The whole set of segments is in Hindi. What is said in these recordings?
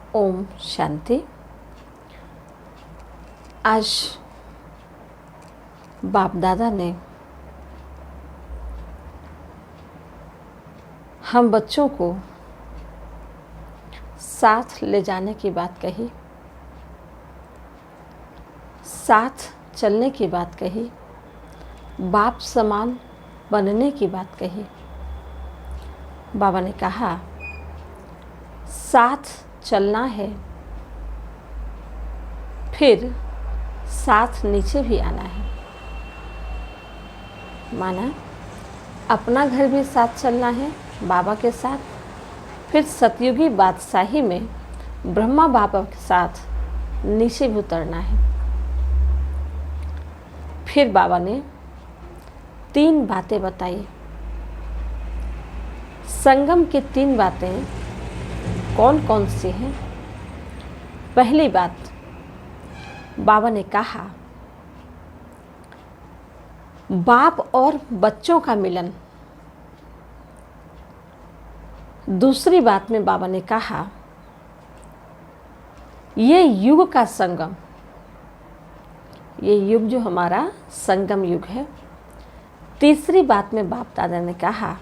ओम शांति। आज बाप दादा ने हम बच्चों को साथ ले जाने की बात कही, साथ चलने की बात कही, बाप समान बनने की बात कही। बाबा ने कहा साथ चलना है, फिर साथ नीचे भी आना है। माना अपना घर भी साथ चलना है बाबा के साथ, फिर सतयुगी बादशाही में ब्रह्मा बाबा के साथ नीचे भी उतरना है। फिर बाबा ने 3 बातें बताई। संगम की 3 बातें कौन कौन सी हैं? पहली बात, बाबा ने कहा बाप और बच्चों का मिलन। दूसरी बात में बाबा ने कहा ये युग का संगम, ये युग जो हमारा संगम युग है। तीसरी बात में बाप दादा ने कहा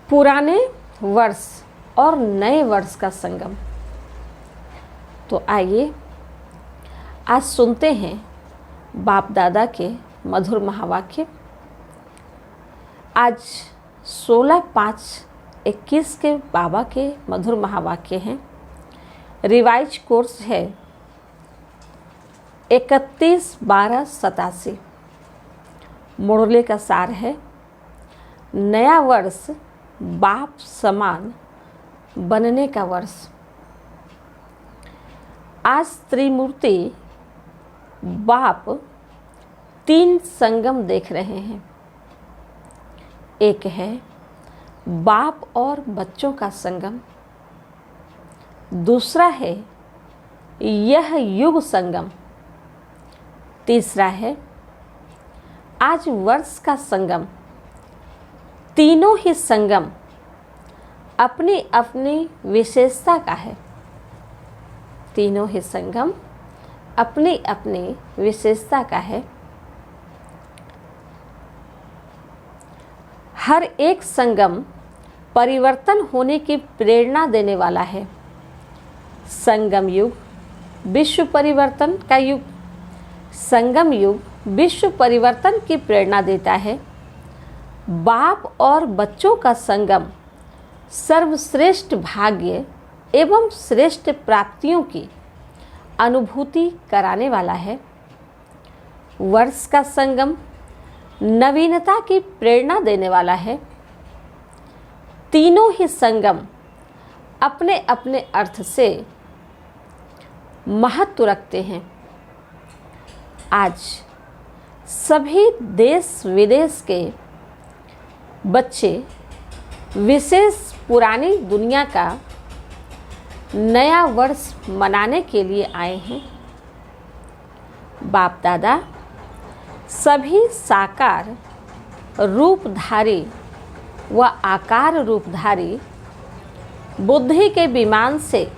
पुराने वर्ष और नए वर्ष का संगम। तो आइए आज सुनते हैं बाप दादा के मधुर महावाक्य। आज 16/5/21 के बाबा के मधुर महावाक्य हैं। रिवाइज कोर्स है 31/12/87। मुरली का सार है नया वर्ष बाप समान बनने का वर्ष। आज त्रिमूर्ति बाप 3 संगम देख रहे हैं। एक है बाप और बच्चों का संगम, दूसरा है यह युग संगम, तीसरा है आज वर्ष का संगम। तीनों ही संगम अपनी अपनी विशेषता का है। तीनों ही संगम अपनी अपनी विशेषता का है। हर एक संगम परिवर्तन होने की प्रेरणा देने वाला है। संगम युग विश्व परिवर्तन का युग, संगम युग विश्व परिवर्तन की प्रेरणा देता है। बाप और बच्चों का संगम सर्वश्रेष्ठ भाग्य एवं श्रेष्ठ प्राप्तियों की अनुभूति कराने वाला है। वर्ष का संगम नवीनता की प्रेरणा देने वाला है। तीनों ही संगम अपने अपने अर्थ से महत्व रखते हैं। आज सभी देश विदेश के बच्चे विशेष पुरानी दुनिया का नया वर्ष मनाने के लिए आए हैं। बाप दादा सभी साकार रूपधारी व आकार रूपधारी बुद्धि के विमान से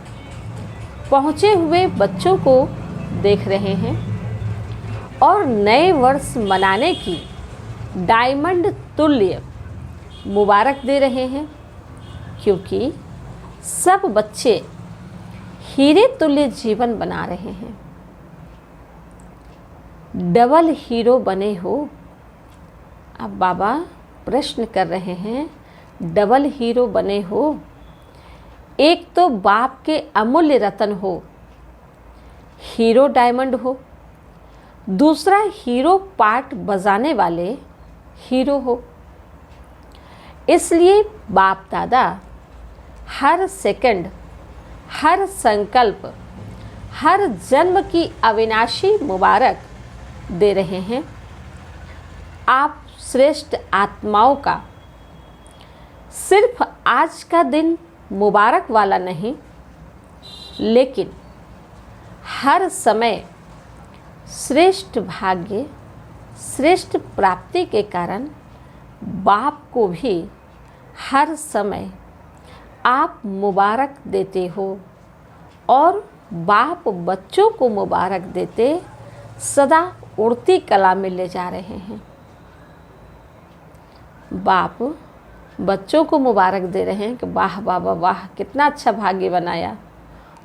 पहुँचे हुए बच्चों को देख रहे हैं और नए वर्ष मनाने की डायमंड तुल्य मुबारक दे रहे हैं, क्योंकि सब बच्चे हीरे तुल्य जीवन बना रहे हैं। डबल हीरो बने हो। अब बाबा प्रश्न कर रहे हैं डबल हीरो बने हो। एक तो बाप के अमूल्य रतन हो, हीरो डायमंड हो, दूसरा हीरो पार्ट बजाने वाले हीरो हो। इसलिए बाप दादा हर सेकंड, हर संकल्प, हर जन्म की अविनाशी मुबारक दे रहे हैं। आप श्रेष्ठ आत्माओं का सिर्फ आज का दिन मुबारक वाला नहीं, लेकिन हर समय श्रेष्ठ भाग्य, श्रेष्ठ प्राप्ति के कारण बाप को भी हर समय आप मुबारक देते हो और बाप बच्चों को मुबारक देते सदा उड़ती कला में ले जा रहे हैं। बाप बच्चों को मुबारक दे रहे हैं कि वाह बाबा वाह, कितना अच्छा भाग्य बनाया,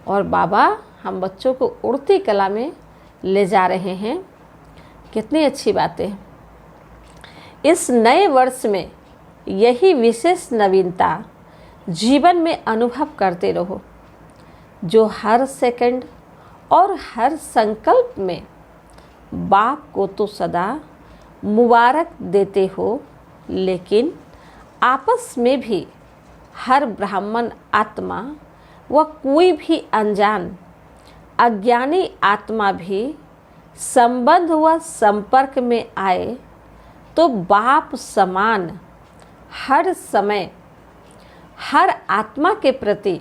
और बाबा हम बच्चों को उड़ती कला में ले जा रहे हैं। कितनी अच्छी बात है। इस नए वर्ष में यही विशेष नवीनता जीवन में अनुभव करते रहो, जो हर सेकंड और हर संकल्प में बाप को तो सदा मुबारक देते हो, लेकिन आपस में भी हर ब्राह्मण आत्मा व कोई भी अनजान अज्ञानी आत्मा भी संबंध व संपर्क में आए तो बाप समान हर समय हर आत्मा के प्रति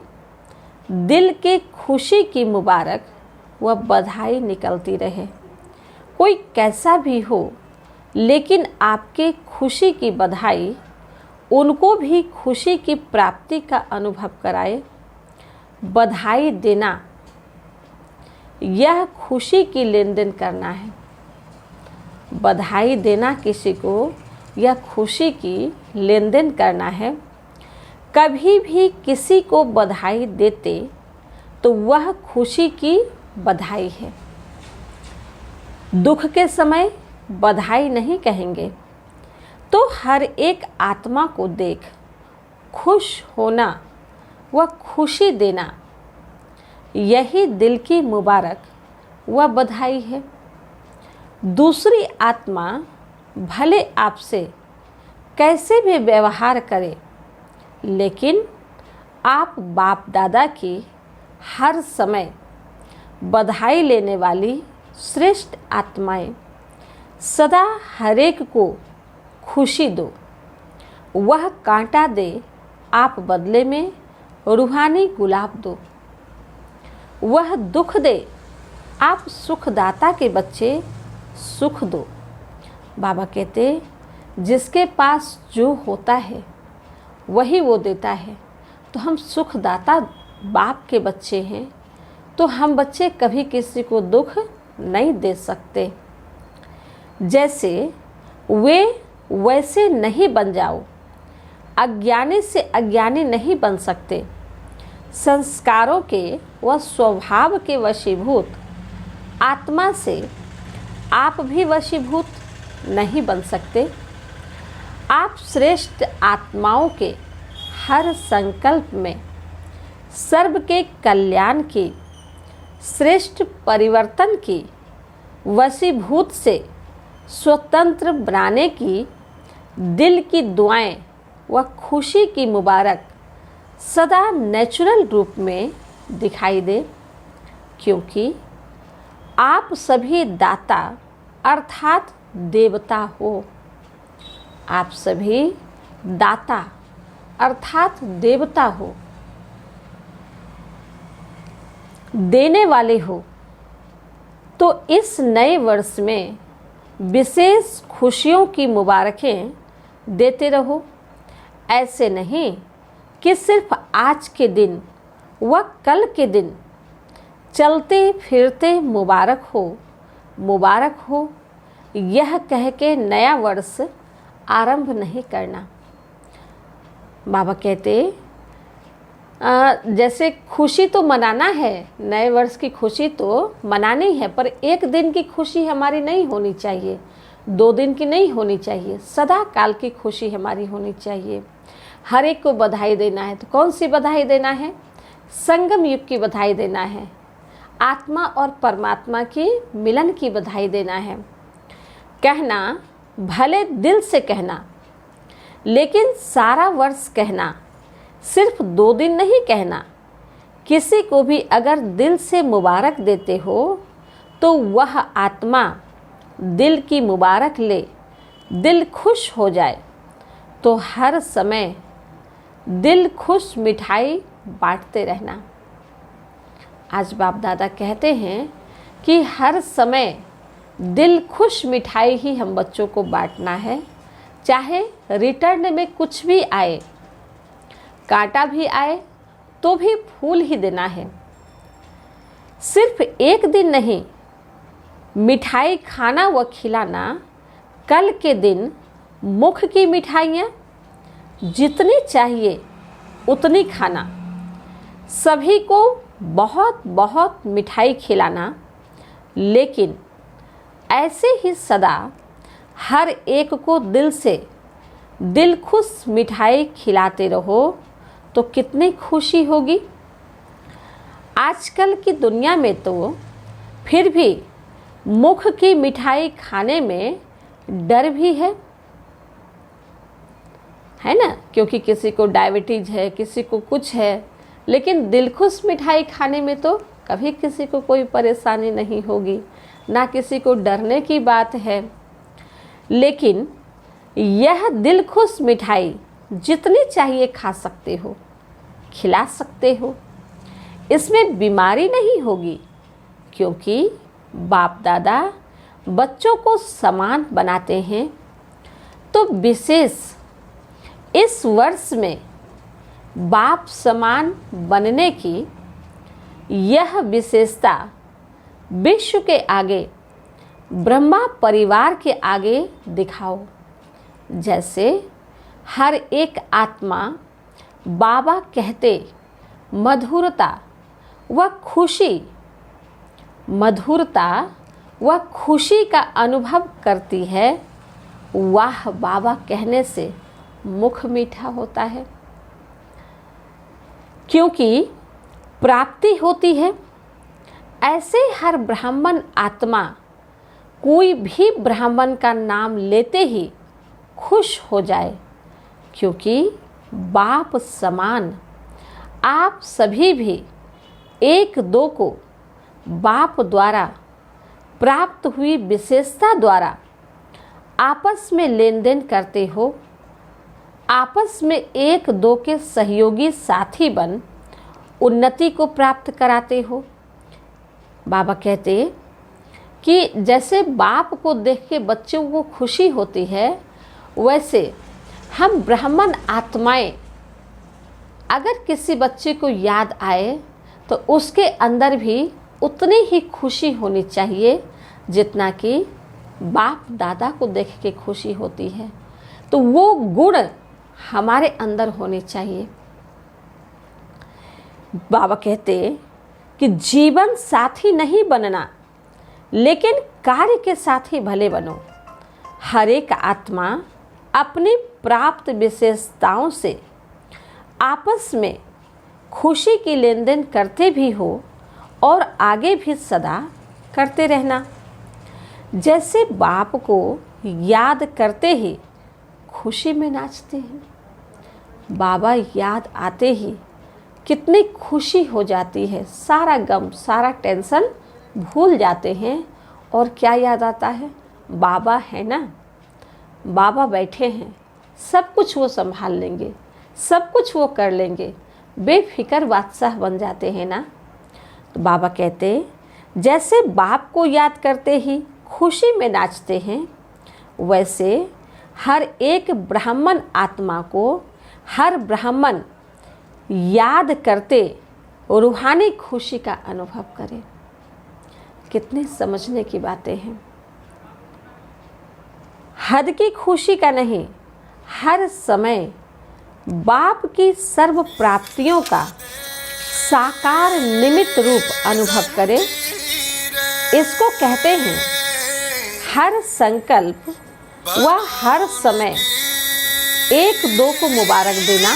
दिल के खुशी की मुबारक व बधाई निकलती रहे। कोई कैसा भी हो, लेकिन आपके खुशी की बधाई उनको भी खुशी की प्राप्ति का अनुभव कराए। बधाई देना यह खुशी की लेन देन करना है। बधाई देना किसी को यह खुशी की लेन देन करना है। कभी भी किसी को बधाई देते तो वह खुशी की बधाई है। दुख के समय बधाई नहीं कहेंगे तो हर एक आत्मा को देख खुश होना व खुशी देना, यही दिल की मुबारक व बधाई है। दूसरी आत्मा भले आपसे कैसे भी व्यवहार करे, लेकिन आप बाप दादा की हर समय बधाई लेने वाली श्रेष्ठ आत्माएं सदा हरेक को खुशी दो। वह कांटा दे, आप बदले में रूहानी गुलाब दो। वह दुख दे, आप सुखदाता के बच्चे सुख दो। बाबा कहते जिसके पास जो होता है वही वो देता है। तो हम सुखदाता बाप के बच्चे हैं, तो हम बच्चे कभी किसी को दुख नहीं दे सकते। जैसे वे वैसे नहीं बन जाओ, अज्ञानी से अज्ञानी नहीं बन सकते। संस्कारों के व स्वभाव के वशीभूत आत्मा से आप भी वशीभूत नहीं बन सकते। आप श्रेष्ठ आत्माओं के हर संकल्प में सर्व के कल्याण की, श्रेष्ठ परिवर्तन की, वशीभूत से स्वतंत्र बनाने की दिल की दुआएं व खुशी की मुबारक सदा नेचुरल रूप में दिखाई दे, क्योंकि आप सभी दाता अर्थात देवता हो। आप सभी दाता अर्थात देवता हो, देने वाले हो। तो इस नए वर्ष में विशेष खुशियों की मुबारकें देते रहो। ऐसे नहीं कि सिर्फ आज के दिन व कल के दिन चलते फिरते मुबारक हो यह कह के नया वर्ष आरंभ नहीं करना। बाबा कहते जैसे खुशी तो मनाना है, नए वर्ष की खुशी तो मनानी है, पर एक दिन की खुशी हमारी नहीं होनी चाहिए, 2 दिन की नहीं होनी चाहिए, सदा काल की खुशी हमारी होनी चाहिए। हर एक को बधाई देना है। तो कौन सी बधाई देना है? संगम युग की बधाई देना है। आत्मा और परमात्मा की मिलन की बधाई देना है। कहना भले दिल से कहना, लेकिन सारा वर्ष कहना, सिर्फ 2 दिन नहीं कहना। किसी को भी अगर दिल से मुबारक देते हो तो वह आत्मा दिल की मुबारक ले, दिल खुश हो जाए, तो हर समय दिल खुश मिठाई बांटते रहना। आज बाप दादा कहते हैं कि हर समय दिल खुश मिठाई ही हम बच्चों को बांटना है, चाहे रिटर्न में कुछ भी आए, कांटा भी आए, तो भी फूल ही देना है। सिर्फ एक दिन नहीं, मिठाई खाना व खिलाना, कल के दिन मुख की मिठाइयाँ जितनी चाहिए उतनी खाना, सभी को बहुत बहुत मिठाई खिलाना, लेकिन ऐसे ही सदा हर एक को दिल से दिल खुश मिठाई खिलाते रहो तो कितनी खुशी होगी। आजकल की दुनिया में तो फिर भी मुख की मिठाई खाने में डर भी है ना, क्योंकि किसी को डायबिटीज है, किसी को कुछ है, लेकिन दिलखुश मिठाई खाने में तो कभी किसी को कोई परेशानी नहीं होगी, ना किसी को डरने की बात है। लेकिन यह दिलखुश मिठाई जितनी चाहिए खा सकते हो, खिला सकते हो, इसमें बीमारी नहीं होगी, क्योंकि बाप दादा बच्चों को समान बनाते हैं। तो विशेष इस वर्ष में बाप समान बनने की यह विशेषता विश्व के आगे, ब्रह्मा परिवार के आगे दिखाओ। जैसे हर एक आत्मा बाबा कहते मधुरता व खुशी का अनुभव करती है, वाह बाबा कहने से मुख मीठा होता है, क्योंकि प्राप्ति होती है। ऐसे हर ब्राह्मण आत्मा कोई भी ब्राह्मण का नाम लेते ही खुश हो जाए, क्योंकि बाप समान आप सभी भी एक दो को बाप द्वारा प्राप्त हुई विशेषता द्वारा आपस में लेन देन करते हो, आपस में एक दो के सहयोगी साथी बन उन्नति को प्राप्त कराते हो। बाबा कहते कि जैसे बाप को देख के बच्चों को खुशी होती है, वैसे हम ब्राह्मण आत्माएं अगर किसी बच्चे को याद आए तो उसके अंदर भी उतनी ही खुशी होनी चाहिए जितना कि बाप दादा को देख के खुशी होती है। तो वो गुण हमारे अंदर होने चाहिए। बाबा कहते कि जीवन साथी नहीं बनना, लेकिन कार्य के साथी भले बनो। हर एक आत्मा अपनी प्राप्त विशेषताओं से आपस में खुशी की लेन देन करते भी हो और आगे भी सदा करते रहना। जैसे बाप को याद करते ही खुशी में नाचते हैं, बाबा याद आते ही कितनी खुशी हो जाती है, सारा गम सारा टेंशन भूल जाते हैं। और क्या याद आता है? बाबा है ना, बाबा बैठे हैं, सब कुछ वो संभाल लेंगे, सब कुछ वो कर लेंगे, बेफिक्र बादशाह बन जाते हैं ना। तो बाबा कहते जैसे बाप को याद करते ही खुशी में नाचते हैं, वैसे हर एक ब्राह्मण आत्मा को हर ब्राह्मण याद करते रूहानी खुशी का अनुभव करे। कितने समझने की बातें हैं। हद की खुशी का नहीं, हर समय बाप की सर्व प्राप्तियों का साकार निमित्त रूप अनुभव करे। इसको कहते हैं हर संकल्प व हर समय एक दो को मुबारक देना।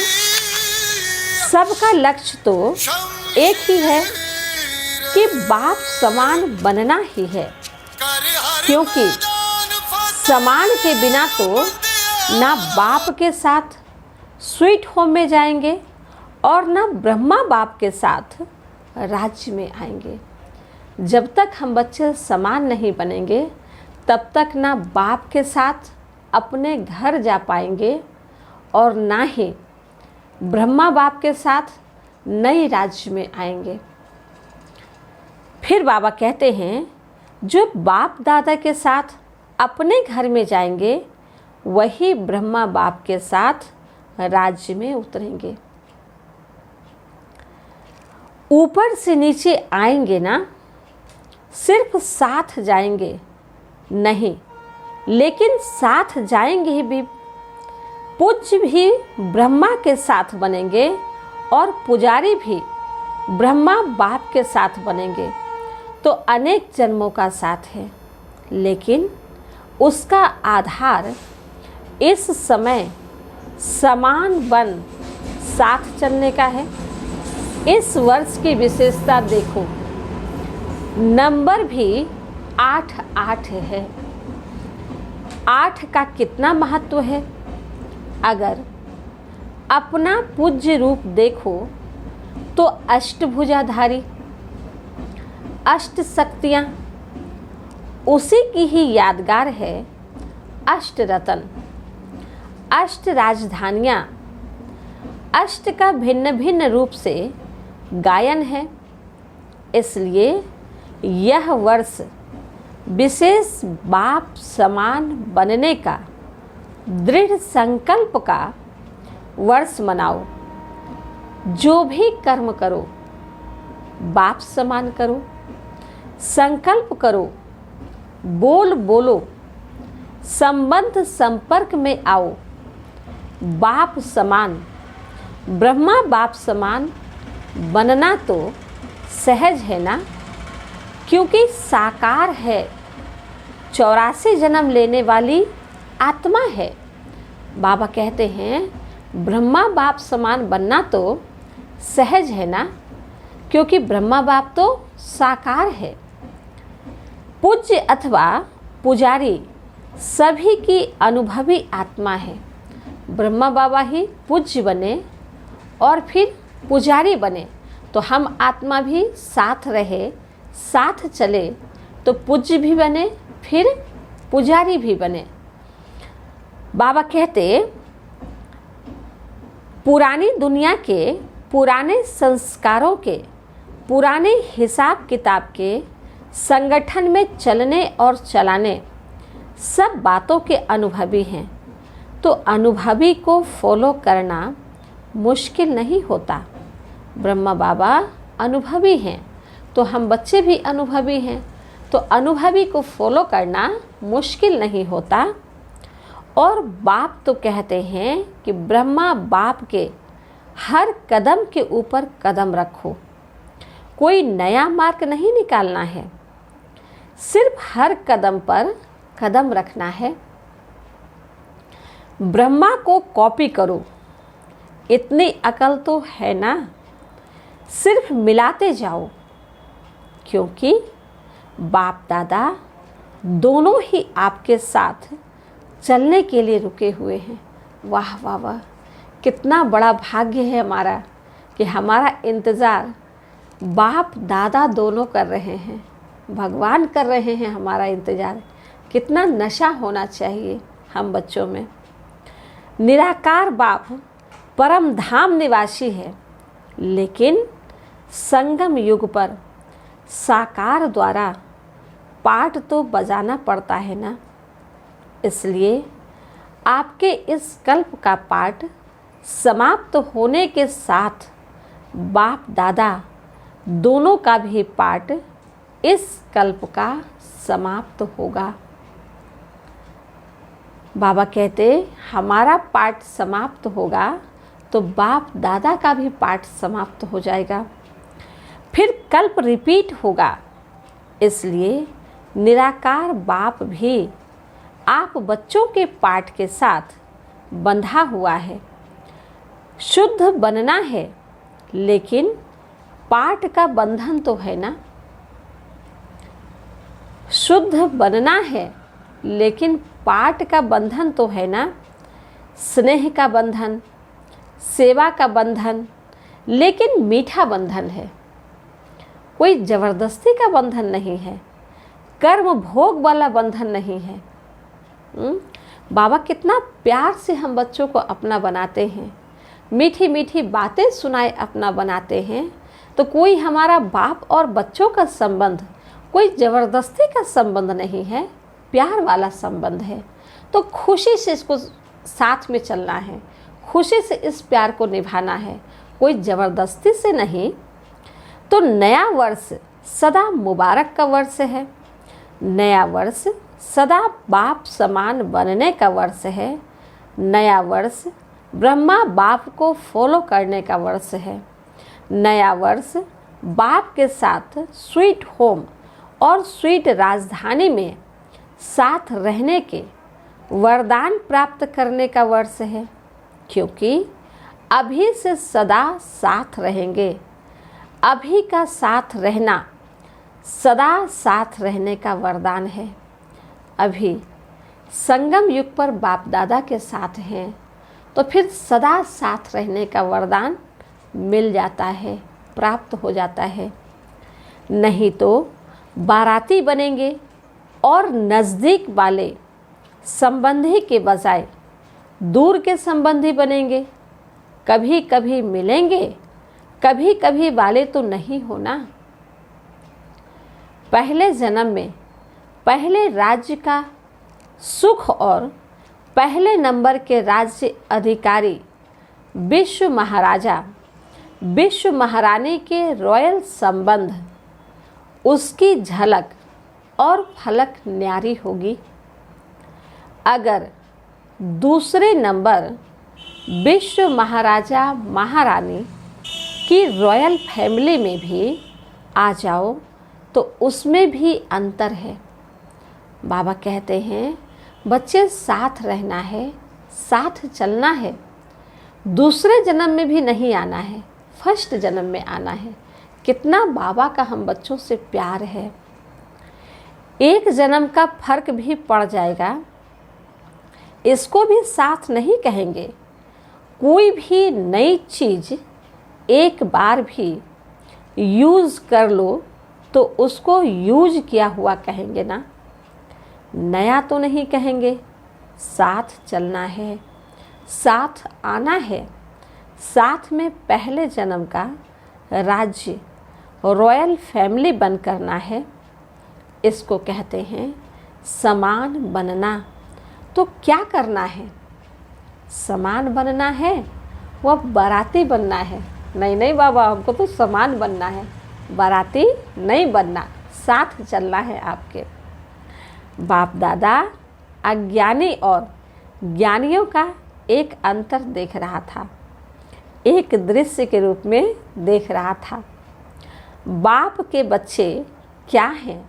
सबका लक्ष्य तो एक ही है कि बाप समान बनना ही है, क्योंकि समान के बिना तो ना बाप के साथ स्वीट होम में जाएंगे और ना ब्रह्मा बाप के साथ राज्य में आएंगे। जब तक हम बच्चे समान नहीं बनेंगे, तब तक ना बाप के साथ अपने घर जा पाएंगे और ना ही ब्रह्मा बाप के साथ नए राज्य में आएंगे। फिर बाबा कहते हैं जो बाप दादा के साथ अपने घर में जाएंगे, वही ब्रह्मा बाप के साथ राज्य में उतरेंगे। ऊपर से नीचे आएंगे ना, सिर्फ साथ जाएंगे नहीं, लेकिन साथ जाएंगे भी। पूज्य भी ब्रह्मा के साथ बनेंगे और पुजारी भी ब्रह्मा बाप के साथ बनेंगे। तो अनेक जन्मों का साथ है, लेकिन उसका आधार इस समय समान बन साथ चलने का है। इस वर्ष की विशेषता देखो, नंबर भी 8 है। 8 का कितना महत्व है? अगर अपना पूज्य रूप देखो तो अष्टभुजाधारी, अष्ट शक्तियाँ, उसी की ही यादगार है अष्ट रतन, अष्ट राजधानियाँ। अष्ट का भिन्न भिन्न रूप से गायन है। इसलिए यह वर्ष विशेष बाप समान बनने का दृढ़ संकल्प का वर्ष मनाओ। जो भी कर्म करो बाप समान करो, संकल्प करो, बोलो, संबंध संपर्क में आओ। बाप समान, ब्रह्मा बाप समान बनना तो सहज है ना, क्योंकि साकार है, 84 जन्म लेने वाली आत्मा है। बाबा कहते हैं ब्रह्मा बाप समान बनना तो सहज है ना, क्योंकि ब्रह्मा बाप तो साकार है। पूज्य अथवा पुजारी सभी की अनुभवी आत्मा है। ब्रह्मा बाबा ही पूज्य बने और फिर पुजारी बने, तो हम आत्मा भी साथ रहे, साथ चले तो पूज्य भी बने, फिर पुजारी भी बने। बाबा कहते पुरानी दुनिया के पुराने संस्कारों के, पुराने हिसाब किताब के संगठन में चलने और चलाने सब बातों के अनुभवी हैं। तो अनुभवी को फॉलो करना मुश्किल नहीं होता। ब्रह्मा बाबा अनुभवी हैं, तो हम बच्चे भी अनुभवी हैं, तो अनुभवी को फॉलो करना मुश्किल नहीं होता। और बाप तो कहते हैं कि ब्रह्मा बाप के हर कदम के ऊपर कदम रखो। कोई नया मार्ग नहीं निकालना है, सिर्फ हर कदम पर कदम रखना है। ब्रह्मा को कॉपी करो, इतनी अकल तो है ना, सिर्फ मिलाते जाओ, क्योंकि बाप दादा दोनों ही आपके साथ चलने के लिए रुके हुए हैं। वाह वाह वाह, कितना बड़ा भाग्य है हमारा कि हमारा इंतज़ार बाप दादा दोनों कर रहे हैं, भगवान कर रहे हैं हमारा इंतज़ार। कितना नशा होना चाहिए हम बच्चों में। निराकार बाप परम धाम निवासी है, लेकिन संगम युग पर साकार द्वारा पाठ तो बजाना पड़ता है ना। इसलिए आपके इस कल्प का पाठ समाप्त होने के साथ बाप दादा दोनों का भी पाठ इस कल्प का समाप्त होगा। बाबा कहते हमारा पाठ समाप्त होगा तो बाप दादा का भी पाठ समाप्त हो जाएगा, फिर कल्प रिपीट होगा। इसलिए निराकार बाप भी आप बच्चों के पाठ के साथ बंधा हुआ है। शुद्ध बनना है, लेकिन पाठ का बंधन तो है ना। शुद्ध बनना है, लेकिन पाठ का बंधन तो है ना। स्नेह का बंधन, सेवा का बंधन, लेकिन मीठा बंधन है, कोई ज़बरदस्ती का बंधन नहीं है, कर्म भोग वाला बंधन नहीं है। बाबा कितना प्यार से हम बच्चों को अपना बनाते हैं, मीठी मीठी बातें सुनाए अपना बनाते हैं। तो कोई हमारा बाप और बच्चों का संबंध कोई ज़बरदस्ती का संबंध नहीं है, प्यार वाला संबंध है। तो खुशी से इसको साथ में चलना है, खुशी से इस प्यार को निभाना है, कोई ज़बरदस्ती से नहीं। तो नया वर्ष सदा मुबारक का वर्ष है। नया वर्ष सदा बाप समान बनने का वर्ष है। नया वर्ष ब्रह्मा बाप को फॉलो करने का वर्ष है। नया वर्ष बाप के साथ स्वीट होम और स्वीट राजधानी में साथ रहने के वरदान प्राप्त करने का वर्ष है, क्योंकि अभी से सदा साथ रहेंगे। अभी का साथ रहना सदा साथ रहने का वरदान है। अभी संगम युग पर बाप दादा के साथ हैं तो फिर सदा साथ रहने का वरदान मिल जाता है, प्राप्त हो जाता है। नहीं तो बाराती बनेंगे और नज़दीक वाले संबंधी के बजाय दूर के संबंधी बनेंगे। कभी कभी मिलेंगे, कभी कभी वाले तो नहीं होना। पहले जन्म में पहले राज्य का सुख और पहले नंबर के राज्य अधिकारी विश्व महाराजा विश्व महारानी के रॉयल संबंध, उसकी झलक और फलक न्यारी होगी। अगर दूसरे नंबर विश्व महाराजा महारानी की रॉयल फैमिली में भी आ जाओ तो उसमें भी अंतर है। बाबा कहते हैं बच्चे साथ रहना है, साथ चलना है। दूसरे जन्म में भी नहीं आना है, फर्स्ट जन्म में आना है। कितना बाबा का हम बच्चों से प्यार है। एक जन्म का फर्क भी पड़ जाएगा, इसको भी साथ नहीं कहेंगे। कोई भी नई चीज़ एक बार भी यूज़ कर लो तो उसको यूज किया हुआ कहेंगे ना, नया तो नहीं कहेंगे। साथ चलना है, साथ आना है। साथ में पहले जन्म का राज्य रॉयल फैमिली बन करना है। इसको कहते हैं समान बनना। तो क्या करना है? समान बनना है, वह बाराती बनना है। नहीं बाबा, हमको तो समान बनना है, बाराती नहीं बनना, साथ चलना है आपके। बाप दादा अज्ञानी और ज्ञानियों का एक अंतर देख रहा था, एक दृश्य के रूप में देख रहा था। बाप के बच्चे क्या हैं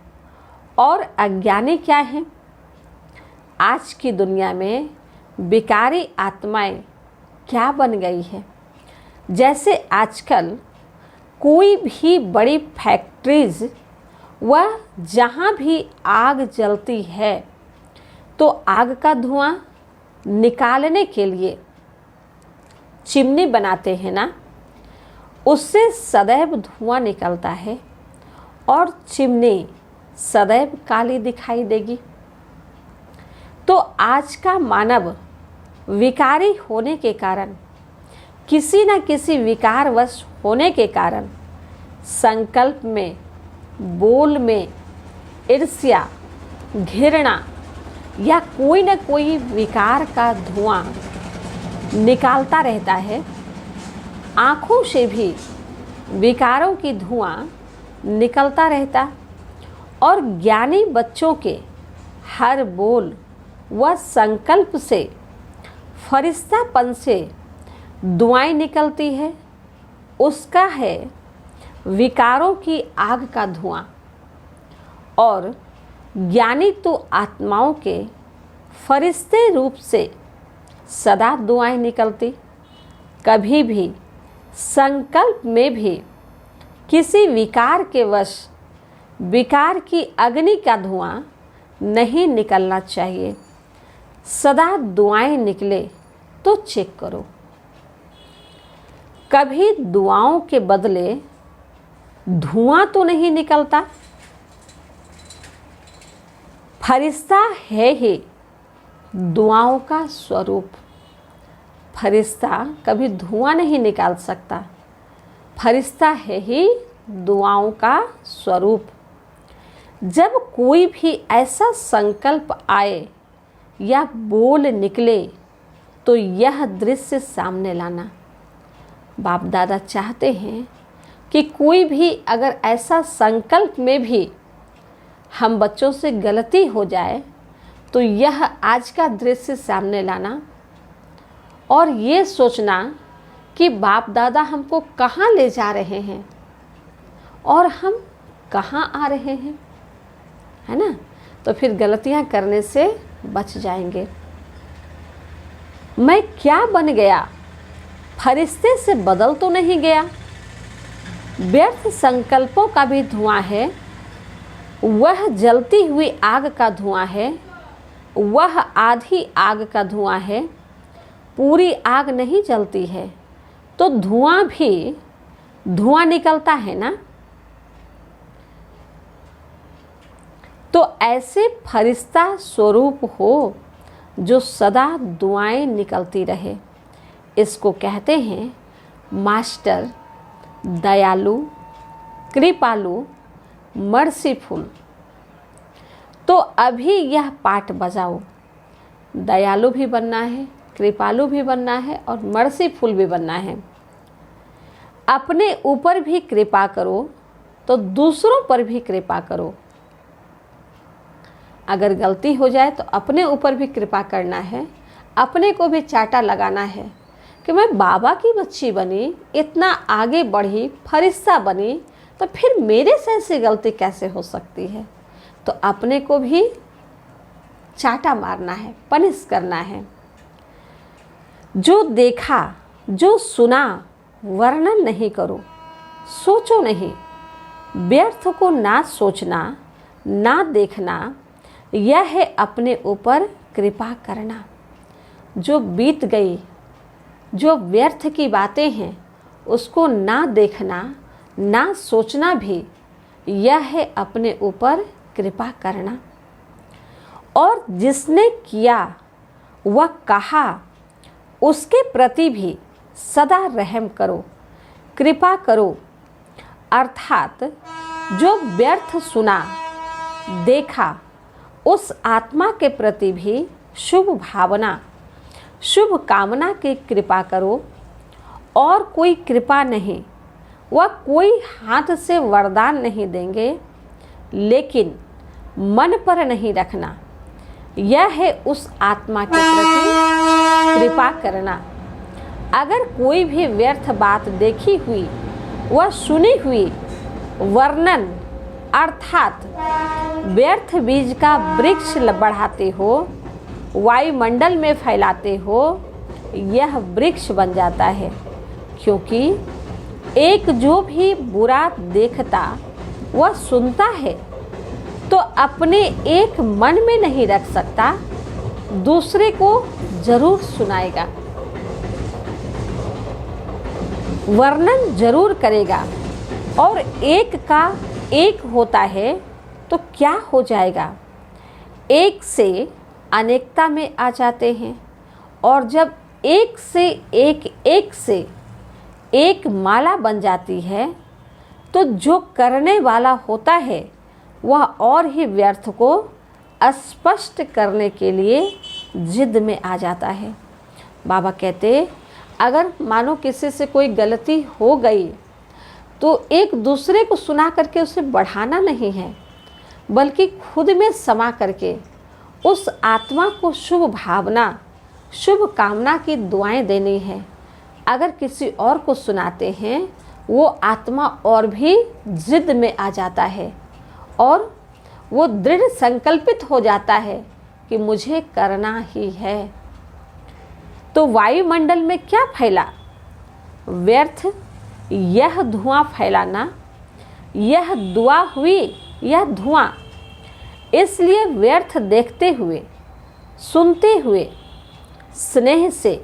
और अज्ञानी क्या हैं। आज की दुनिया में विकारी आत्माएं क्या बन गई है। जैसे आजकल कोई भी बड़ी फैक्ट्रीज व जहाँ भी आग जलती है तो आग का धुआं निकालने के लिए चिमनी बनाते हैं ना, उससे सदैव धुआं निकलता है और चिमनी सदैव काली दिखाई देगी। तो आज का मानव विकारी होने के कारण, किसी न किसी विकारवश होने के कारण संकल्प में, बोल में ईर्ष्या, घृणा या कोई न कोई विकार का धुआं निकालता रहता है। आँखों से भी विकारों की धुआं निकलता रहता और ज्ञानी बच्चों के हर बोल व संकल्प से, फरिश्तापन से दुआएं निकलती है। उसका है विकारों की आग का धुआं। और ज्ञानी तो आत्माओं के फरिश्ते रूप से सदा दुआएं निकलती। कभी भी संकल्प में भी किसी विकार के वश विकार की अग्नि का धुआं नहीं निकलना चाहिए। सदा दुआएं निकले तो चेक करो। कभी दुआओं के बदले धुआं तो नहीं निकलता। फरिश्ता है ही दुआओं का स्वरूप। फरिश्ता कभी धुआं नहीं निकाल सकता। फरिश्ता है ही दुआओं का स्वरूप। जब कोई भी ऐसा संकल्प आए या बोल निकले तो यह दृश्य सामने लाना। बाप दादा चाहते हैं कि कोई भी अगर ऐसा संकल्प में भी हम बच्चों से गलती हो जाए तो यह आज का दृश्य सामने लाना और ये सोचना कि बाप दादा हमको कहाँ ले जा रहे हैं और हम कहाँ आ रहे हैं, है ना। तो फिर गलतियाँ करने से बच जाएंगे। मैं क्या बन गया, फरिश्ते से बदल तो नहीं गया। व्यर्थ संकल्पों का भी धुआं है, वह जलती हुई आग का धुआं है, वह आधी आग का धुआं है, पूरी आग नहीं जलती है तो धुआं भी धुआं निकलता है ना। तो ऐसे फरिश्ता स्वरूप हो जो सदा दुआएं निकलती रहे, इसको कहते हैं मास्टर दयालु, कृपालु, मर्सीफुल। तो अभी यह पाठ बजाओ, दयालु भी बनना है, कृपालु भी बनना है और मर्सीफुल भी बनना है। अपने ऊपर भी कृपा करो तो दूसरों पर भी कृपा करो। अगर गलती हो जाए तो अपने ऊपर भी कृपा करना है, अपने को भी चाटा लगाना है कि मैं बाबा की बच्ची बनी, इतना आगे बढ़ी, फरिश्ता बनी, तो फिर मेरे से ऐसी गलती कैसे हो सकती है। तो अपने को भी चाटा मारना है, पनिश करना है। जो देखा, जो सुना, वर्णन नहीं करो, सोचो नहीं। व्यर्थ को ना सोचना, ना देखना, यह है अपने ऊपर कृपा करना। जो बीत गई, जो व्यर्थ की बातें हैं, उसको ना देखना, ना सोचना भी, यह है अपने ऊपर कृपा करना। और जिसने किया वह कहा, उसके प्रति भी सदा रहम करो, कृपा करो। अर्थात जो व्यर्थ सुना, देखा, उस आत्मा के प्रति भी शुभ भावना, शुभ कामना की कृपा करो। और कोई कृपा नहीं, वह कोई हाथ से वरदान नहीं देंगे, लेकिन मन पर नहीं रखना, यह है उस आत्मा के प्रति कृपा करना। अगर कोई भी व्यर्थ बात देखी हुई व सुनी हुई वर्णन अर्थात व्यर्थ बीज का वृक्ष बढ़ाते हो, वायुमंडल में फैलाते हो, यह वृक्ष बन जाता है। क्योंकि एक जो भी बुरा देखता वह सुनता है तो अपने एक मन में नहीं रख सकता, दूसरे को जरूर सुनाएगा, वर्णन जरूर करेगा। और एक का एक होता है तो क्या हो जाएगा, एक से अनेकता में आ जाते हैं। और जब एक से एक माला बन जाती है तो जो करने वाला होता है वह और ही व्यर्थ को स्पष्ट करने के लिए जिद में आ जाता है। बाबा कहते अगर मानो किसी से कोई गलती हो गई तो एक दूसरे को सुना करके उसे बढ़ाना नहीं है, बल्कि खुद में समा करके उस आत्मा को शुभ भावना, शुभ कामना की दुआएं देनी है। अगर किसी और को सुनाते हैं वो आत्मा और भी जिद में आ जाता है और वो दृढ़ संकल्पित हो जाता है कि मुझे करना ही है। तो वायुमंडल में क्या फैला, व्यर्थ यह धुआं फैलाना, यह दुआ हुई यह धुआं। इसलिए व्यर्थ देखते हुए, सुनते हुए स्नेह से,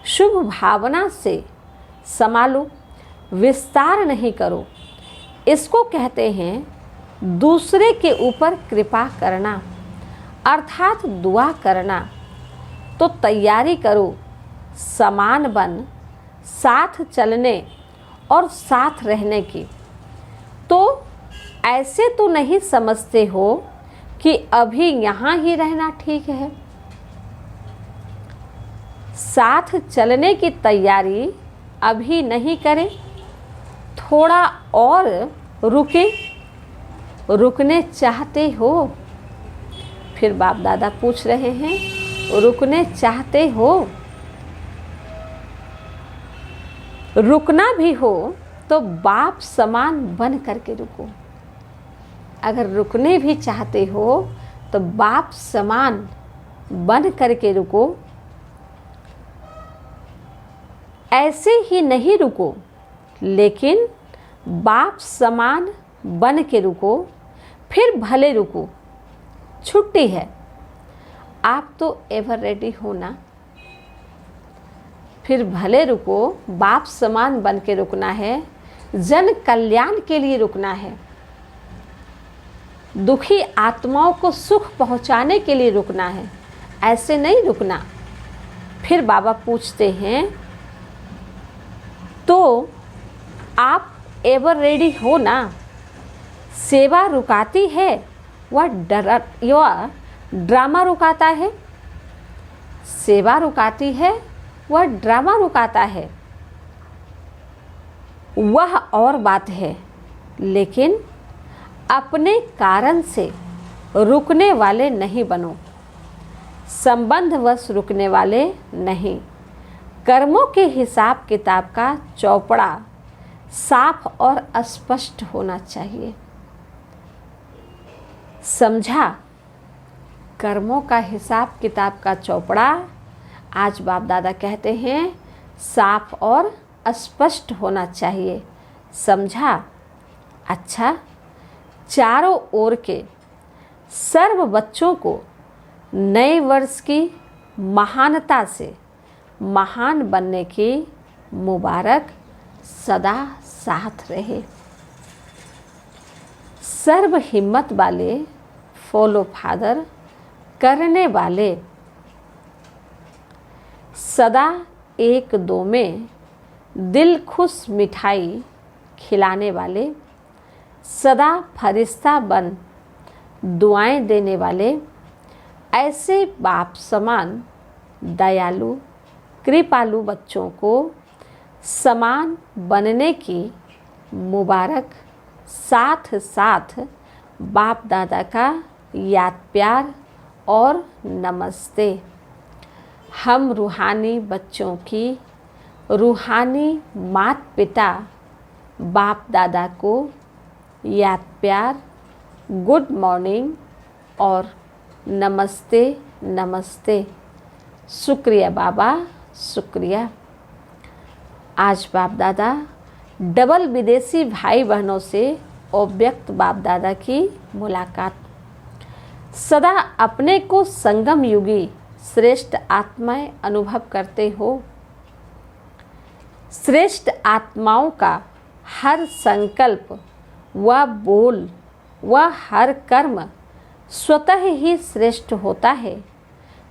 शुभ भावना से संभालो, विस्तार नहीं करो। इसको कहते हैं दूसरे के ऊपर कृपा करना अर्थात दुआ करना। तो तैयारी करो समान बन, साथ चलने और साथ रहने की। तो ऐसे तो नहीं समझते हो कि अभी यहाँ ही रहना ठीक है। साथ चलने की तैयारी अभी नहीं करें थोड़ा और रुकने चाहते हो? फिर बाप दादा पूछ रहे हैं, रुकने चाहते हो? रुकना भी हो तो बाप समान बन करके रुको। अगर रुकने भी चाहते हो तो बाप समान बन करके रुको। ऐसे ही नहीं रुको, लेकिन बाप समान बन के रुको, फिर भले रुको। छुट्टी है, आप तो एवर रेडी हो ना। फिर भले रुको, बाप समान बन के रुकना है, जन कल्याण के लिए रुकना है, दुखी आत्माओं को सुख पहुंचाने के लिए रुकना है, ऐसे नहीं रुकना। फिर बाबा पूछते हैं, तो आप एवर रेडी हो ना? सेवा रुकाती है वह ड्रामा रुकाता है? सेवा रुकाती है वह ड्रामा रुकाता है, वह और बात है। लेकिन अपने कारण से रुकने वाले नहीं बनो, संबंधवश रुकने वाले नहीं। कर्मों के हिसाब किताब का चौपड़ा साफ और स्पष्ट होना चाहिए। समझा? कर्मों का हिसाब किताब का चौपड़ा आज बाप दादा कहते हैं साफ और स्पष्ट होना चाहिए। समझा? अच्छा, चारों ओर के सर्व बच्चों को नए वर्ष की महानता से महान बनने की मुबारक सदा साथ रहे। सर्व हिम्मत वाले, फॉलो फादर करने वाले, सदा एक दो में दिल खुश मिठाई खिलाने वाले, सदा फरिश्ता बन दुआएं देने वाले, ऐसे बाप समान दयालु कृपालु बच्चों को समान बनने की मुबारक साथ साथ बाप दादा का याद प्यार और नमस्ते। हम रूहानी बच्चों की रूहानी माता पिता बाप दादा को याद प्यार, गुड मॉर्निंग और नमस्ते नमस्ते। शुक्रिया बाबा, शुक्रिया। आज बाप दादा डबल विदेशी भाई बहनों से अव्यक्त बाप दादा की मुलाकात। सदा अपने को संगम युगी श्रेष्ठ आत्माएं अनुभव करते हो। श्रेष्ठ आत्माओं का हर संकल्प व बोल व हर कर्म स्वतः ही श्रेष्ठ होता है,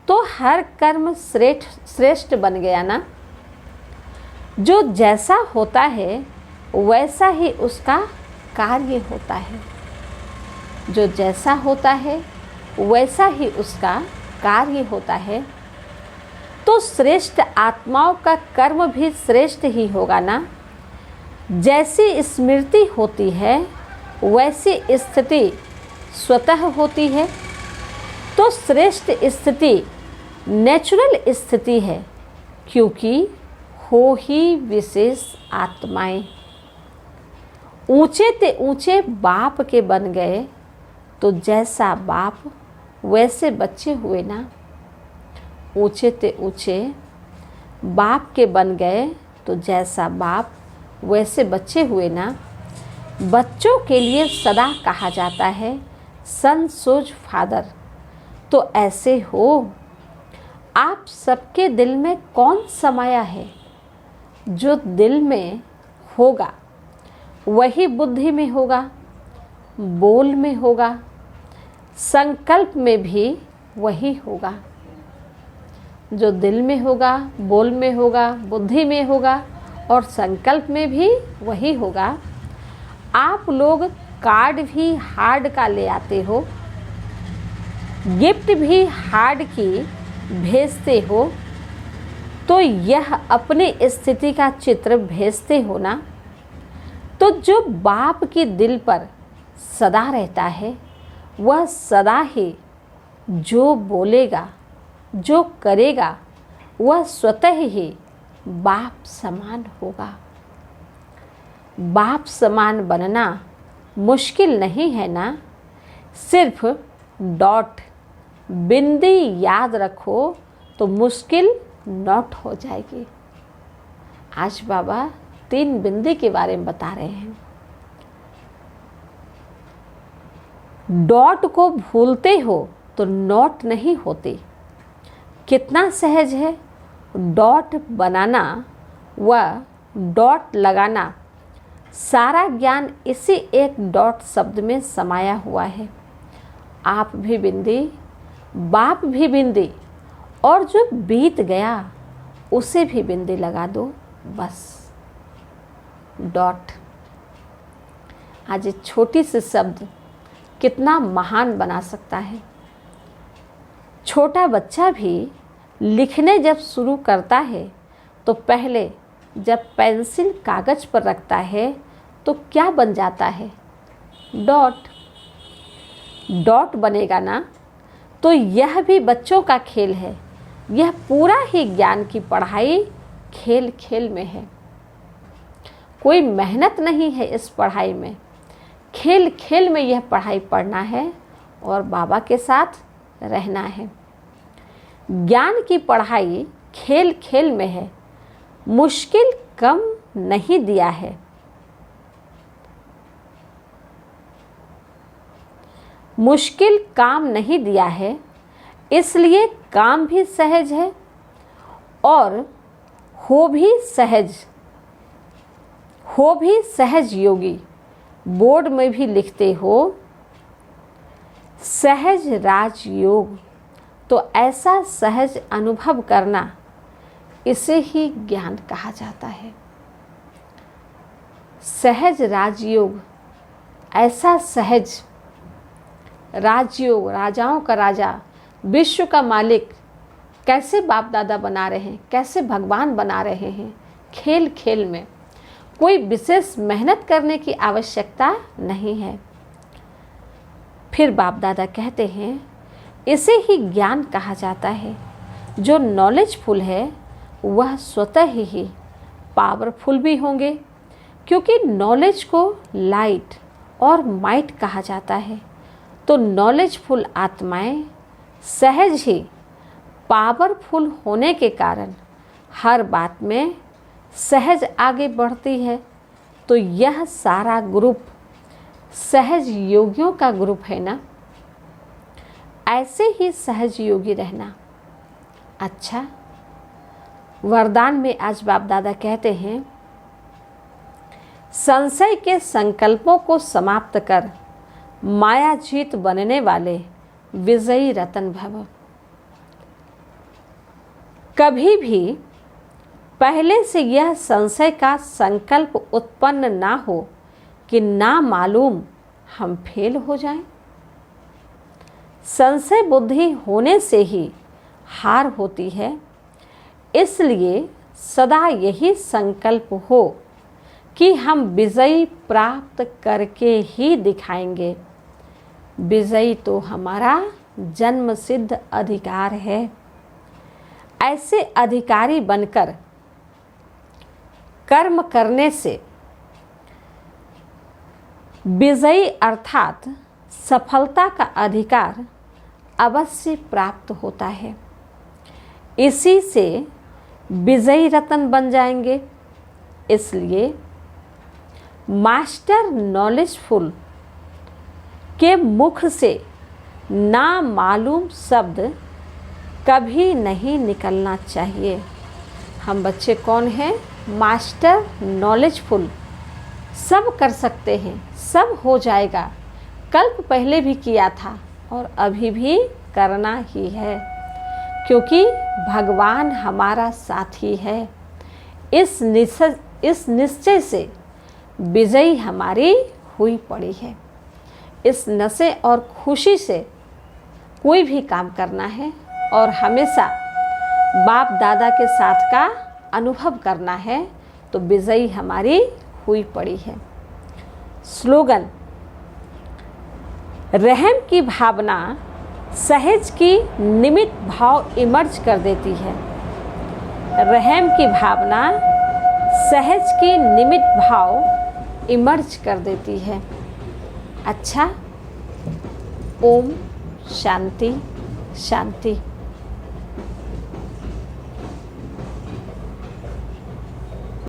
तो हर कर्म श्रेष्ठ बन गया ना। जो जैसा होता है वैसा ही उसका कार्य होता है। जो जैसा होता है वैसा ही उसका कार्य होता है, तो श्रेष्ठ आत्माओं का कर्म भी श्रेष्ठ ही होगा ना। जैसी स्मृति होती है वैसी स्थिति स्वतः होती है, तो श्रेष्ठ स्थिति नेचुरल स्थिति है, क्योंकि हो ही विशेष आत्माएं। ऊंचे ते ऊंचे बाप के बन गए, तो जैसा बाप वैसे बच्चे हुए ना। ऊंचे ते ऊंचे बाप के बन गए, तो जैसा बाप वैसे बच्चे हुए ना। बच्चों के लिए सदा कहा जाता है सन सोज फादर, तो ऐसे हो। आप सबके दिल में कौन समाया है? जो दिल में होगा वही बुद्धि में होगा, बोल में होगा, संकल्प में भी वही होगा। जो दिल में होगा, बोल में होगा, बुद्धि में होगा और संकल्प में भी वही होगा। आप लोग कार्ड भी हार्ड का ले आते हो, गिफ्ट भी हार्ड की भेजते हो, तो यह अपनी स्थिति का चित्र भेजते हो ना। तो जो बाप के दिल पर सदा रहता है वह सदा ही जो बोलेगा, जो करेगा, वह स्वतः ही बाप समान होगा। बाप समान बनना मुश्किल नहीं है ना, सिर्फ डॉट बिंदी याद रखो तो मुश्किल नॉट हो जाएगी। आज बाबा 3 बिंदी के बारे में बता रहे हैं। डॉट को भूलते हो तो नॉट नहीं होते। कितना सहज है डॉट बनाना व डॉट लगाना। सारा ज्ञान इसी एक डॉट शब्द में समाया हुआ है। आप भी बिंदी, बाप भी बिंदी, और जो बीत गया उसे भी बिंदी लगा दो, बस डॉट। आज एक छोटी सी शब्द कितना महान बना सकता है। छोटा बच्चा भी लिखने जब शुरू करता है तो पहले जब पेंसिल कागज पर रखता है तो क्या बन जाता है? डॉट। डॉट बनेगा ना। तो यह भी बच्चों का खेल है। यह पूरा ही ज्ञान की पढ़ाई खेल खेल में है। कोई मेहनत नहीं है इस पढ़ाई में। खेल खेल में यह पढ़ाई पढ़ना है और बाबा के साथ रहना है। ज्ञान की पढ़ाई खेल खेल में है। मुश्किल कम नहीं दिया है। मुश्किल काम नहीं दिया है, इसलिए काम भी सहज है और हो भी सहज योगी। बोर्ड में भी लिखते हो सहज राजयोग, तो ऐसा सहज अनुभव करना, इसे ही ज्ञान कहा जाता है। सहज राजयोग, ऐसा सहज राजयोग, राजाओं का राजा, विश्व का मालिक कैसे बाप दादा बना रहे हैं, कैसे भगवान बना रहे हैं। खेल खेल में कोई विशेष मेहनत करने की आवश्यकता नहीं है। फिर बाप दादा कहते हैं इसे ही ज्ञान कहा जाता है। जो नॉलेजफुल है वह स्वतः ही पावरफुल भी होंगे, क्योंकि नॉलेज को लाइट और माइट कहा जाता है। तो नॉलेजफुल आत्माएं सहज ही पावरफुल होने के कारण हर बात में सहज आगे बढ़ती है। तो यह सारा ग्रुप सहज योगियों का ग्रुप है ना। ऐसे ही सहज योगी रहना। अच्छा, वरदान में आज बाप दादा कहते हैं संशय के संकल्पों को समाप्त कर मायाजीत बनने वाले विजयी रतन भव। कभी भी पहले से यह संशय का संकल्प उत्पन्न ना हो कि ना मालूम हम फेल हो जाएं। संशय बुद्धि होने से ही हार होती है। इसलिए सदा यही संकल्प हो कि हम विजयी प्राप्त करके ही दिखाएंगे। विजयी तो हमारा जन्म सिद्ध अधिकार है। ऐसे अधिकारी बनकर कर्म करने से विजयी अर्थात सफलता का अधिकार अवश्य प्राप्त होता है। इसी से विजयी रतन बन जाएंगे। इसलिए मास्टर नॉलेजफुल के मुख से ना मालूम शब्द कभी नहीं निकलना चाहिए। हम बच्चे कौन हैं? Master knowledgeful. सब कर सकते हैं, सब हो जाएगा। कल्प पहले भी किया था और अभी भी करना ही है, क्योंकि भगवान हमारा साथी है। इस निश्चय से विजयी हमारी हुई पड़ी है। इस नशे और खुशी से कोई भी काम करना है और हमेशा बाप दादा के साथ का अनुभव करना है, तो विजयी हमारी हुई पड़ी है। स्लोगन, रहम की भावना सहज की निमित्त भाव इमर्ज कर देती है। रहम की भावना सहज की निमित्त भाव इमर्ज कर देती है। अच्छा, ओम शांति शांति।